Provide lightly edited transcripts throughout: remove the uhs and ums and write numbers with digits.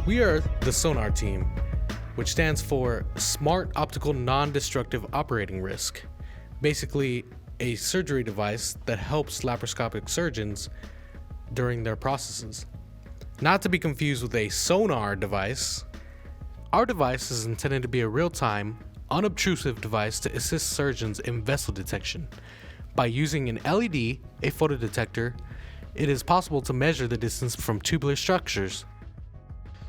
We are the SONOR team, which stands for Smart Optical Non-destructive Operating Risk. Basically, a surgery device that helps laparoscopic surgeons during their processes. Not to be confused with a sonar device. Our device is intended to be a real-time, unobtrusive device to assist surgeons in vessel detection. By using an LED, a photodetector, it is possible to measure the distance from tubular structures.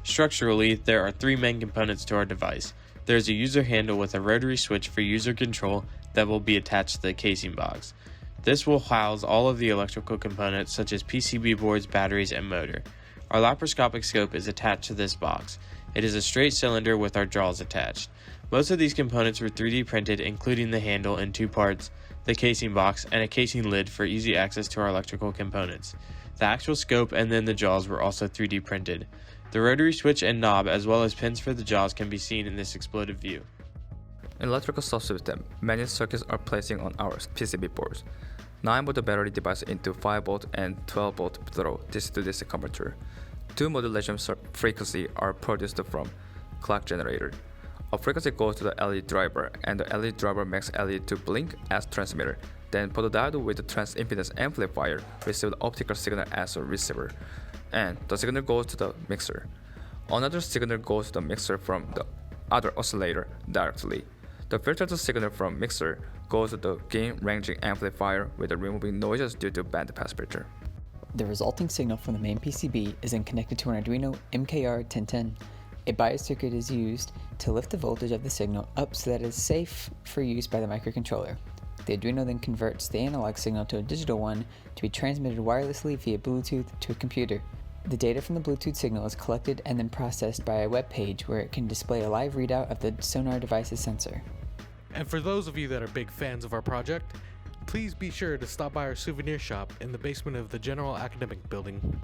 Structurally, there are three main components to our device. There is a user handle with a rotary switch for user control that will be attached to the casing box. This will house all of the electrical components such as PCB boards, batteries, and motor. Our laparoscopic scope is attached to this box. It is a straight cylinder with our jaws attached. Most of these components were 3D printed, including the handle in two parts, the casing box, and a casing lid for easy access to our electrical components. The actual scope and then the jaws were also 3D printed. The rotary switch and knob, as well as pins for the jaws, can be seen in this exploded view. In electrical subsystem, many circuits are placing on our PCB boards. 9-volt battery divided into 5-volt and 12-volt through DC-to-DC converter. Two modulation frequency are produced from clock generator. A frequency goes to the LED driver, and the LED driver makes LED to blink as transmitter. Then photodiode with the transimpedance amplifier receives the optical signal as a receiver, and the signal goes to the mixer. Another signal goes to the mixer from the other oscillator directly. The filtered signal from mixer goes to the gain ranging amplifier with removing noises due to band pass filter. The resulting signal from the main PCB is then connected to an Arduino MKR1010. A bias circuit is used to lift the voltage of the signal up so that it is safe for use by the microcontroller. The Arduino then converts the analog signal to a digital one to be transmitted wirelessly via Bluetooth to a computer. The data from the Bluetooth signal is collected and then processed by a web page where it can display a live readout of the SONOR device's sensor. And for those of you that are big fans of our project, please be sure to stop by our souvenir shop in the basement of the General Academic Building.